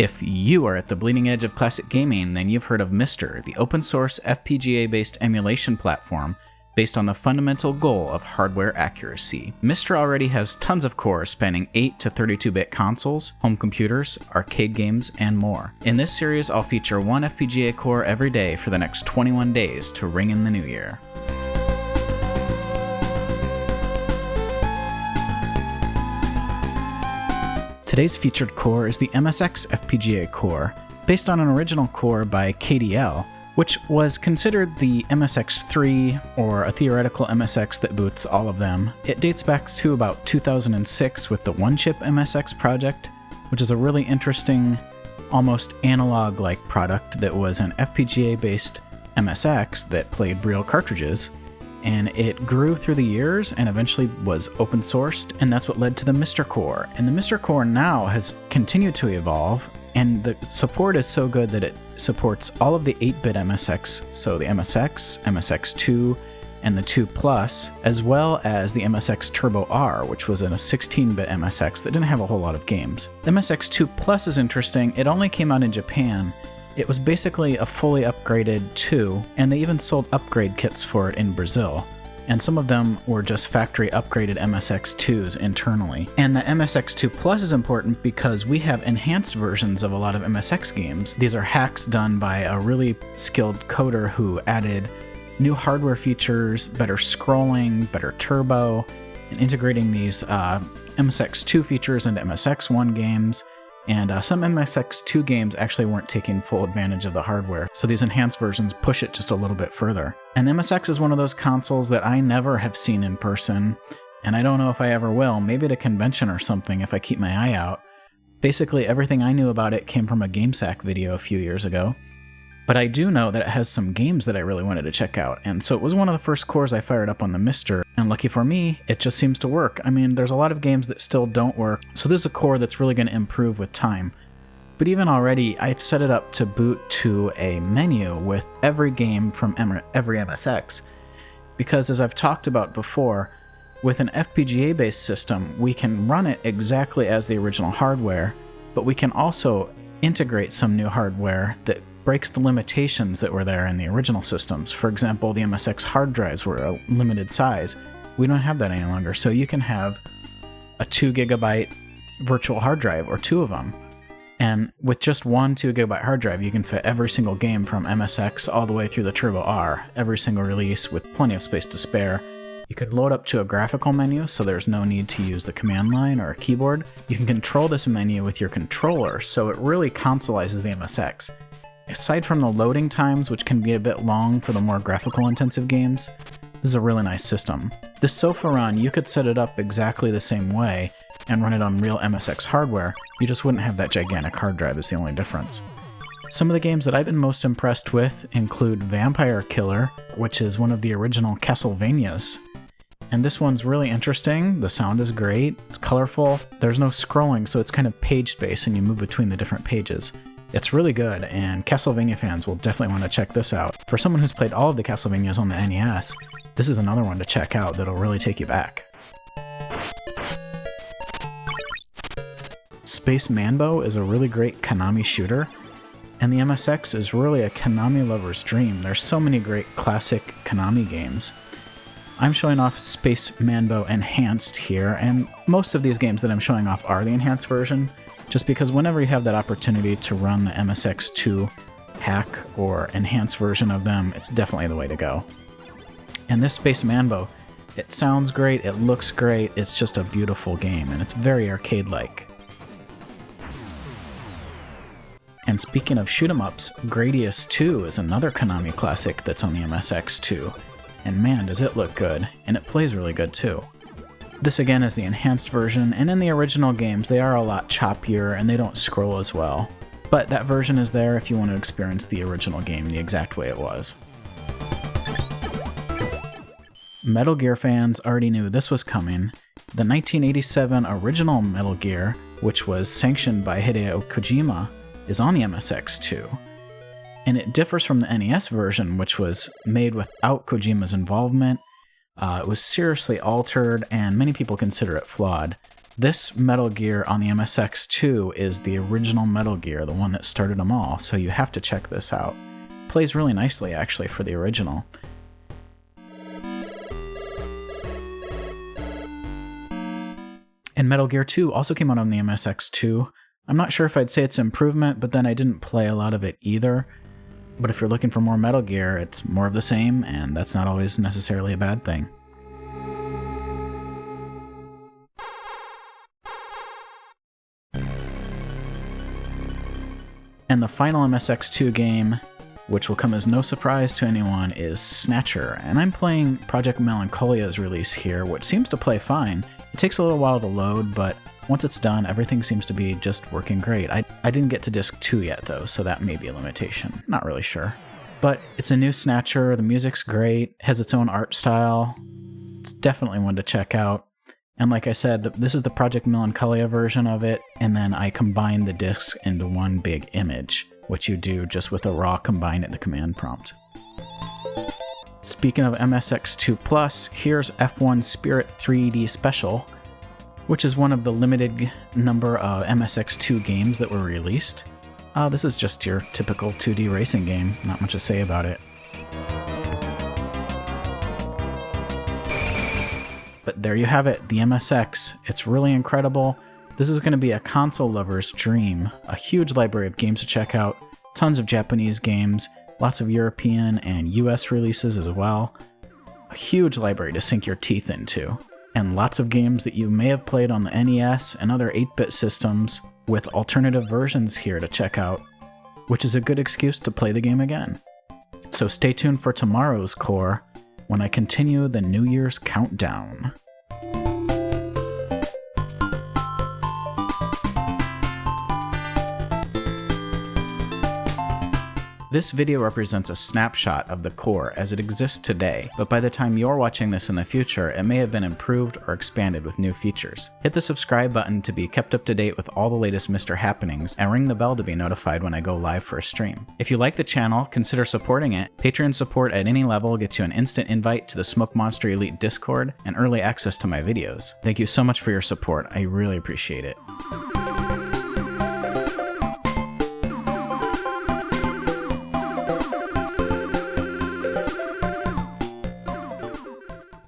If you are at the bleeding edge of classic gaming, then you've heard of MiSTer, the open-source FPGA-based emulation platform based on the fundamental goal of hardware accuracy. MiSTer already has tons of cores spanning 8 to 32-bit consoles, home computers, arcade games, and more. In this series, I'll feature one FPGA core every day for the next 21 days to ring in the new year. Today's featured core is the MSX FPGA core, based on an original core by KDL, which was considered the MSX3, or a theoretical MSX that boots all of them. It dates back to about 2006 with the One-Chip MSX project, which is a really interesting, almost analog-like product that was an FPGA-based MSX that played real cartridges, and it grew through the years and eventually was open-sourced, and that's what led to the MiSTer core. And the MiSTer core now has continued to evolve, and the support is so good that it supports all of the 8-bit MSX, so the MSX, MSX2, and the 2 Plus, as well as the MSX TurboR, which was in a 16-bit MSX that didn't have a whole lot of games. The MSX 2 Plus is interesting. It only came out in Japan. It was basically a fully upgraded 2, and they even sold upgrade kits for it in Brazil. And some of them were just factory upgraded MSX2s internally. And the MSX2 Plus is important because we have enhanced versions of a lot of MSX games. These are hacks done by a really skilled coder who added new hardware features, better scrolling, better turbo, and integrating these MSX2 features into MSX1 games. And some MSX2 games actually weren't taking full advantage of the hardware, so these enhanced versions push it just a little bit further. And MSX is one of those consoles that I never have seen in person, and I don't know if I ever will, maybe at a convention or something if I keep my eye out. Basically, everything I knew about it came from a GameSack video a few years ago. But I do know that it has some games that I really wanted to check out, and so it was one of the first cores I fired up on the MiSTer, and lucky for me, it just seems to work. I mean, there's a lot of games that still don't work, so this is a core that's really going to improve with time. But even already, I've set it up to boot to a menu with every game from every MSX, because as I've talked about before, with an FPGA-based system, we can run it exactly as the original hardware, but we can also integrate some new hardware that breaks the limitations that were there in the original systems. For example, the MSX hard drives were a limited size. We don't have that any longer, so you can have a 2 gigabyte virtual hard drive, or 2 of them. And with just one 2 gigabyte hard drive, you can fit every single game from MSX all the way through the TurboR, every single release with plenty of space to spare. You could load up to a graphical menu, so there's no need to use the command line or a keyboard. You can control this menu with your controller, so it really consolizes the MSX. Aside from the loading times, which can be a bit long for the more graphical intensive games, this is a really nice system. This sofa run, you could set it up exactly the same way and run it on real MSX hardware, you just wouldn't have that gigantic hard drive is the only difference. Some of the games that I've been most impressed with include Vampire Killer, which is one of the original Castlevanias. And this one's really interesting, the sound is great, it's colorful, there's no scrolling, so it's kind of page-based and you move between the different pages. It's really good, and Castlevania fans will definitely want to check this out. For someone who's played all of the Castlevanias on the NES, this is another one to check out that'll really take you back. Space Mambow is a really great Konami shooter, and the MSX is really a Konami lover's dream. There's so many great classic Konami games. I'm showing off Space Mambow Enhanced here, and most of these games that I'm showing off are the enhanced version, just because whenever you have that opportunity to run the MSX2 hack or enhanced version of them, it's definitely the way to go. And this Space Mambow, it sounds great, it looks great, it's just a beautiful game, and it's very arcade-like. And speaking of shoot-em-ups, Gradius II is another Konami classic that's on the MSX2. And man, does it look good, and it plays really good too. This again is the enhanced version, and in the original games they are a lot choppier and they don't scroll as well. But that version is there if you want to experience the original game the exact way it was. Metal Gear fans already knew this was coming. The 1987 original Metal Gear, which was sanctioned by Hideo Kojima, is on the MSX2. And it differs from the NES version, which was made without Kojima's involvement. It was seriously altered, and many people consider it flawed. This Metal Gear on the MSX2 is the original Metal Gear, the one that started them all, so you have to check this out. Plays really nicely, actually, for the original. And Metal Gear 2 also came out on the MSX2. I'm not sure if I'd say it's an improvement, but then I didn't play a lot of it either. But if you're looking for more Metal Gear, it's more of the same, and that's not always necessarily a bad thing. And the final MSX2 game, which will come as no surprise to anyone, is Snatcher. And I'm playing Project Melancholia's release here, which seems to play fine. It takes a little while to load, but once it's done, everything seems to be just working great. I didn't get to disc 2 yet though, so that may be a limitation. Not really sure. But it's a new Snatcher, the music's great, has its own art style. It's definitely one to check out. And like I said, this is the Project Melancholia version of it, and then I combine the discs into one big image, which you do just with a raw combine in the command prompt. Speaking of MSX2+, here's F1 Spirit 3D Special, which is one of the limited number of MSX2 games that were released. This is just your typical 2D racing game, not much to say about it. But there you have it, the MSX. It's really incredible. This is going to be a console lover's dream. A huge library of games to check out, tons of Japanese games, lots of European and US releases as well. A huge library to sink your teeth into. And lots of games that you may have played on the NES and other 8-bit systems with alternative versions here to check out, which is a good excuse to play the game again. So stay tuned for tomorrow's Core, when I continue the New Year's countdown. This video represents a snapshot of the Core as it exists today, but by the time you're watching this in the future, it may have been improved or expanded with new features. Hit the subscribe button to be kept up to date with all the latest MiSTer happenings, and ring the bell to be notified when I go live for a stream. If you like the channel, consider supporting it. Patreon support at any level gets you an instant invite to the SmokeMonster Elite Discord and early access to my videos. Thank you so much for your support, I really appreciate it.